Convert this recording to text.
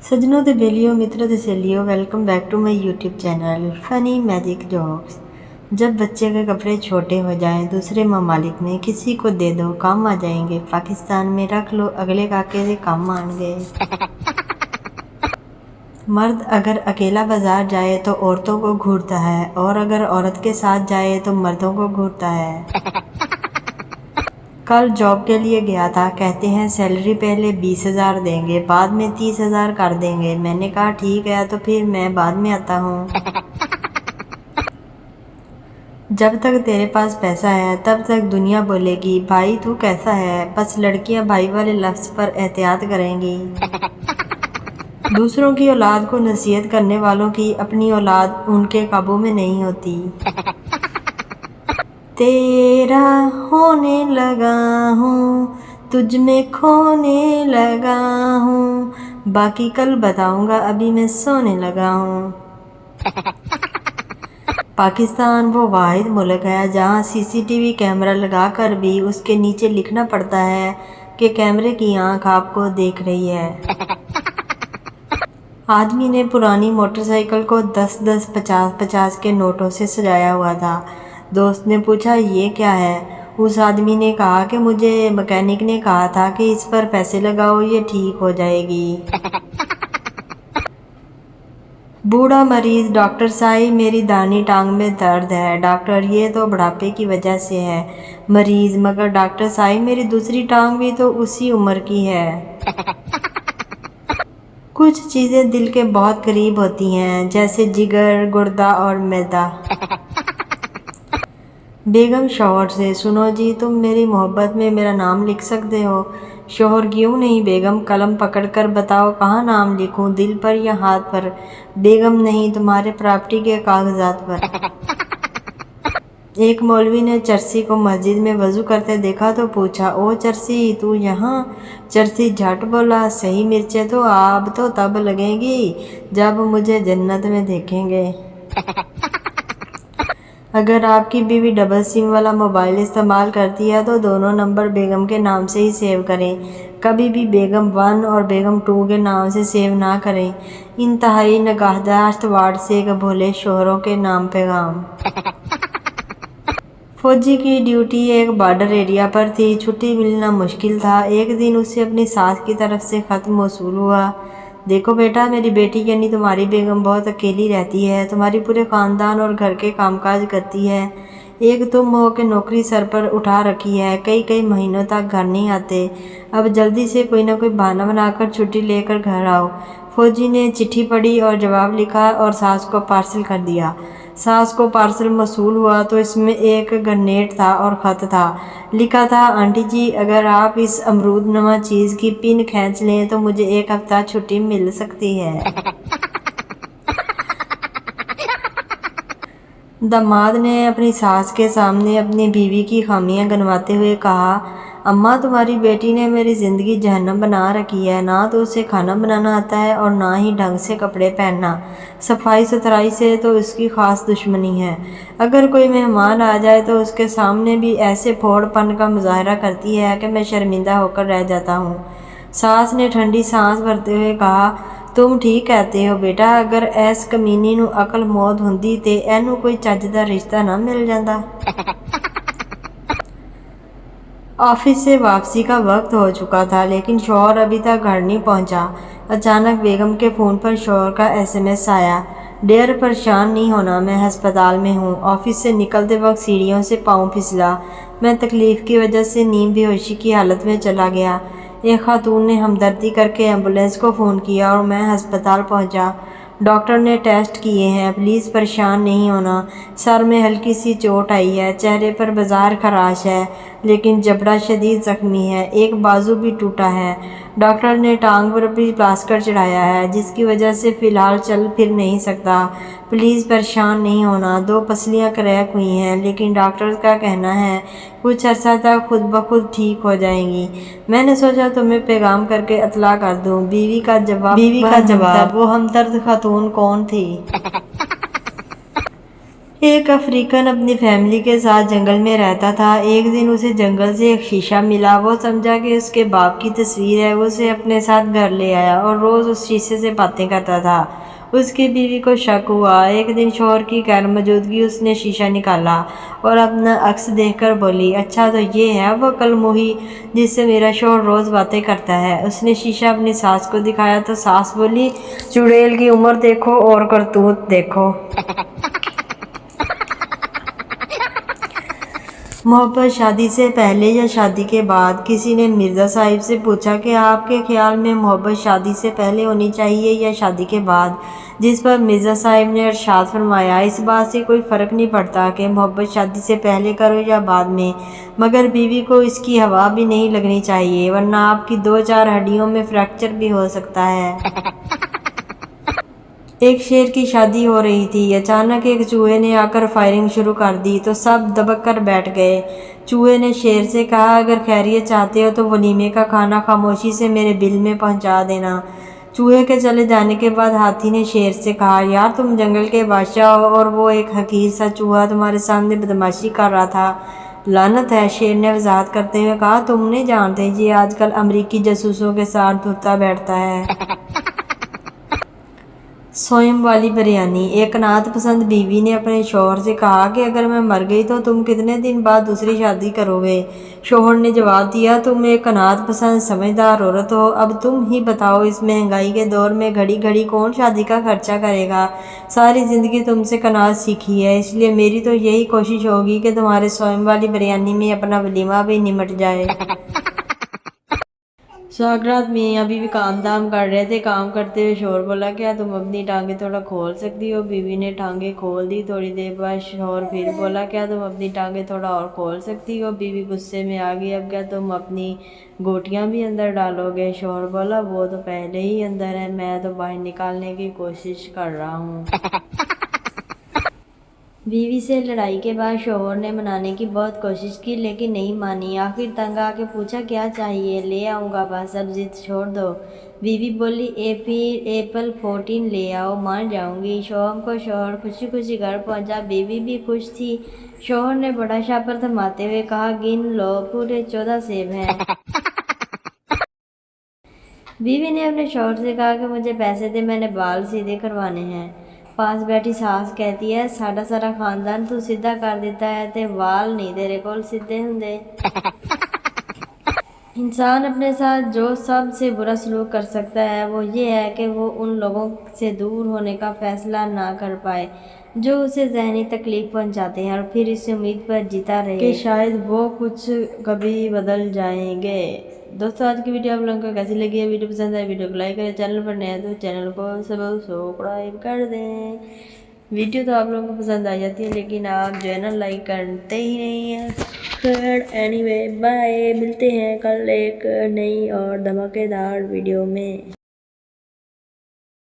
सजनों ते बेलियो मित्रों ते सहेलियों, welcome back to my YouTube channel funny magic jokes. जब बच्चे के कपड़े छोटे हो जाएं, दूसरे ममालिक में किसी को दे दो, काम आ जाएंगे। पाकिस्तान में रख लो, अगले काके से काम आएंगे। मर्द अगर अकेला बाजार जाए तो औरतों को घूरता है, और अगर औरत के साथ जाए तो मर्दों को घूरता है। कल जॉब के लिए गया था, कहते हैं सैलरी पहले 20,000 देंगे, बाद में 30,000 कर देंगे। मैंने कहा ठीक है, तो फिर मैं बाद में आता हूँ। जब तक तेरे पास पैसा है तब तक दुनिया बोलेगी भाई तू कैसा है, बस लड़कियां भाई वाले लफ्ज़ पर एहतियात करेंगी। दूसरों की औलाद को नसीहत करने वालों की अपनी औलाद उनके काबू में नहीं होती। तेरा होने लगा हूँ, तुझ में खोने लगा हूँ, बाकी कल बताऊँगा, अभी मैं सोने लगा हूँ। पाकिस्तान वो वाहिद मुल्क है जहाँ सीसीटीवी कैमरा लगाकर भी उसके नीचे लिखना पड़ता है कि कैमरे की आंख आपको देख रही है। आदमी ने पुरानी मोटरसाइकिल को 10-10, 50-50 के नोटों से सजाया हुआ था। दोस्त ने पूछा ये क्या है? उस आदमी ने कहा कि मुझे मैकेनिक ने कहा था कि इस पर पैसे लगाओ, ये ठीक हो जाएगी। बूढ़ा मरीज, डॉक्टर साहब मेरी दाहिनी टांग में दर्द है। डॉक्टर ये तो बुढ़ापे की वजह से है। मरीज मगर डॉक्टर साहब मेरी दूसरी टांग भी तो उसी उम्र की है। कुछ चीज़ें दिल के बहुत करीब होती हैं, जैसे जिगर, गुर्दा और मैदा। बेगम शौहर से, सुनो जी तुम मेरी मोहब्बत में मेरा नाम लिख सकते हो? शौहर क्यों नहीं बेगम, कलम पकड़कर बताओ कहाँ नाम लिखूं, दिल पर या हाथ पर? बेगम नहीं, तुम्हारे प्रॉपर्टी के कागजात पर। एक मौलवी ने चरसी को मस्जिद में वज़ू करते देखा तो पूछा, ओ चरसी तू यहाँ? चरसी झट बोला, सही मिर्चें तो आप तो तब लगेंगी जब मुझे जन्नत में देखेंगे। अगर आपकी बीवी डबल सिम वाला मोबाइल इस्तेमाल करती है तो दोनों नंबर बेगम के नाम से ही सेव करें। कभी भी बेगम 1 और बेगम 2 के नाम से सेव ना करें। इंतहाई निगाहदाश्त वार्ड से एक भोले शोहरों के नाम पैगाम। फौजी की ड्यूटी एक बॉर्डर एरिया पर थी, छुट्टी मिलना मुश्किल था। एक दिन उसे अपनी सास की तरफ से ख़त मौसूल हुआ, देखो बेटा मेरी बेटी यानी तुम्हारी बेगम बहुत अकेली रहती है, तुम्हारी पूरे ख़ानदान और घर के कामकाज करती है। एक तुम हो के नौकरी सर पर उठा रखी है, कई कई महीनों तक घर नहीं आते। अब जल्दी से कोई ना कोई बहाना बनाकर छुट्टी लेकर घर आओ। फौजी ने चिट्ठी पढ़ी और जवाब लिखा और सास को पार्सल कर दिया। सास को पार्सल मौसूल हुआ तो इसमें एक ग्रेनेड था और ख़त था। लिखा था, आंटी जी अगर आप इस अमरूद नुमा चीज़ की पिन खींच लें तो मुझे 1 हफ्ता छुट्टी मिल सकती है। दामाद ने अपनी सास के सामने अपनी बीवी की खामियां गिनवाते हुए कहा, अम्मा तुम्हारी बेटी ने मेरी ज़िंदगी जहन्नम बना रखी है। ना तो उसे खाना बनाना आता है और ना ही ढंग से कपड़े पहनना। सफाई सुथराई से तो उसकी ख़ास दुश्मनी है। अगर कोई मेहमान आ जाए तो उसके सामने भी ऐसे फोड़पन का मुजाहरा करती है कि मैं शर्मिंदा होकर रह जाता हूँ। सास ने ठंडी सांस भरते हुए कहा, तुम ठीक कहते हो बेटा, अगर ऐस कमीनी नू अकल मौत हुंदी ते एनू कोई चज दा रिश्ता ना मिल जांदा। ऑफिस से वापसी का वक्त हो चुका था लेकिन शौहर अभी तक घर नहीं पहुंचा। अचानक बेगम के फ़ोन पर शौहर का SMS आया, डियर परेशान नहीं होना, मैं अस्पताल में हूँ। ऑफिस से निकलते वक्त सीढ़ियों से पाँव फिसला, मैं तकलीफ़ की वजह से नींद बेहोशी की हालत में चला गया। एक खातून ने हमदर्दी करके एम्बुलेंस को फ़ोन किया और मैं अस्पताल पहुँचा। डॉक्टर ने टेस्ट किए हैं, प्लीज़ परेशान नहीं होना। सर में हल्की सी चोट आई है, चेहरे पर बाजार खराश है लेकिन जबड़ा शदीद ज़ख्मी है, एक बाजू भी टूटा है। डॉक्टर ने टांग पर भी प्लास्टर चढ़ाया है जिसकी वजह से फ़िलहाल चल फिर नहीं सकता। प्लीज़ परेशान नहीं होना। 2 पसलियाँ क्रैक हुई हैं लेकिन डॉक्टर का कहना है कुछ अर्सा तक खुद ब खुद ठीक हो जाएंगी। मैंने सोचा तुम्हें पैगाम करके इतला कर दूँ। बीवी का जवाब वो हमदर्द खातून कौन थी? ایک افریقن اپنی فیملی کے ساتھ جنگل میں رہتا تھا۔ ایک دن اسے جنگل سے ایک شیشہ ملا۔ وہ سمجھا کہ اس کے باپ کی تصویر ہے۔ وہ اسے اپنے ساتھ گھر لے آیا اور روز اس شیشے سے باتیں کرتا تھا۔ اس کی بیوی کو شک ہوا۔ ایک دن شوہر کی غیر موجودگی اس نے شیشہ نکالا اور اپنا عکس دیکھ کر بولی، اچھا تو یہ ہے وہ کل موہی جس سے میرا شوہر روز باتیں کرتا ہے۔ اس نے شیشہ اپنی ساس کو دکھایا تو ساس بولی، چڑیل کی عمر دیکھو اور کرتوت دیکھو۔ محبت شادی سے پہلے یا شادی کے بعد؟ کسی نے مرزا صاحب سے پوچھا کہ آپ کے خیال میں محبت شادی سے پہلے ہونی چاہیے یا شادی کے بعد؟ جس پر مرزا صاحب نے ارشاد فرمایا، اس بات سے کوئی فرق نہیں پڑتا کہ محبت شادی سے پہلے کرو یا بعد میں، مگر بیوی کو اس کی ہوا بھی نہیں لگنی چاہیے، ورنہ آپ کی 2-4 ہڈیوں میں فریکچر بھی ہو سکتا ہے۔ ایک شیر کی شادی ہو رہی تھی۔ اچانک ایک چوہے نے آ کر فائرنگ شروع کر دی تو سب دبک کر بیٹھ گئے۔ چوہے نے شیر سے کہا، اگر خیریت چاہتے ہو تو ولیمے کا کھانا خاموشی سے میرے بل میں پہنچا دینا۔ چوہے کے چلے جانے کے بعد ہاتھی نے شیر سے کہا، یار تم جنگل کے بادشاہ ہو اور وہ ایک حقیر سا چوہا تمہارے سامنے بدماشی کر رہا تھا۔ لعنت ہے، شیر نے وضاحت کرتے ہوئے کہا، تم نہیں جانتے یہ آج کل امریکی جاسوسوں کے ساتھ اٹھتا بیٹھتا ہے۔ سوئم والی بریانی۔ ایک قناعت پسند بیوی نے اپنے شوہر سے کہا کہ اگر میں مر گئی تو تم کتنے دن بعد دوسری شادی کرو گے؟ شوہر نے جواب دیا، تم ایک قناعت پسند سمجھدار عورت ہو، اب تم ہی بتاؤ اس مہنگائی کے دور میں گھڑی گھڑی کون شادی کا خرچہ کرے گا؟ ساری زندگی تم سے قناعت سیکھی ہے، اس لیے میری تو یہی کوشش ہوگی کہ تمہارے سوئم والی بریانی میں اپنا ولیمہ بھی نمٹ جائے۔ سقراط میاں بیوی کام دام کر رہے تھے۔ کام کرتے ہوئے شوہر بولا، کیا تم اپنی ٹانگیں تھوڑا کھول سکتی ہو؟ بیوی نے ٹانگیں کھول دی۔ تھوڑی دیر بعد شوہر پھر بولا، کیا تم اپنی ٹانگیں تھوڑا اور کھول سکتی ہو؟ بیوی غصے میں آ گئی، اب کیا تم اپنی گوٹیاں بھی اندر ڈالو گے؟ شوہر بولا، وہ تو پہلے ہی اندر ہے، میں تو باہر نکالنے کی کوشش کر رہا ہوں۔ بیوی سے لڑائی کے بعد شوہر نے منانے کی بہت کوشش کی لیکن نہیں مانی۔ آخر تنگ آ کے پوچھا، کیا چاہیے؟ لے آؤں گا بس، اب ضد چھوڑ دو۔ بیوی بولی، پھر ایپل 14 لے آؤ، مان جاؤں گی۔ شام کو شوہر خوشی خوشی گھر پہنچا، بیوی بھی خوش تھی۔ شوہر نے بڑا شاپر تھماتے ہوئے کہا، گن لو، پورے 14 سیب ہیں۔ بیوی نے اپنے شوہر سے کہا کہ مجھے پیسے دے، میں نے بال سیدھے کروانے ہیں۔ پاس بیٹھی ساس کہتی ہے، ساڈا سارا خاندان تو سیدھا کر دیتا ہے تے وال نہیں تیرے کول سیدھے ہوندے۔ انسان اپنے ساتھ جو سب سے برا سلوک کر سکتا ہے وہ یہ ہے کہ وہ ان لوگوں سے دور ہونے کا فیصلہ نہ کر پائے جو اسے ذہنی تکلیف پہنچاتے ہیں، اور پھر اس امید پر جیتا رہے کہ شاید وہ کچھ کبھی بدل جائیں گے۔ دوستو، آج کی ویڈیو آپ لوگوں کو کیسی لگی ہے؟ ویڈیو پسند آئے ویڈیو کو لائک کریں، چینل پر نئے ہیں تو چینل کو سبسکرائب کر دیں۔ ویڈیو تو آپ لوگوں کو پسند آ جاتی ہے لیکن آپ جو ہے نا لائک کرتے ہی نہیں ہیں۔ خیر اینی وے، بائے، ملتے ہیں کل ایک نئی اور دھماکے دار ویڈیو میں۔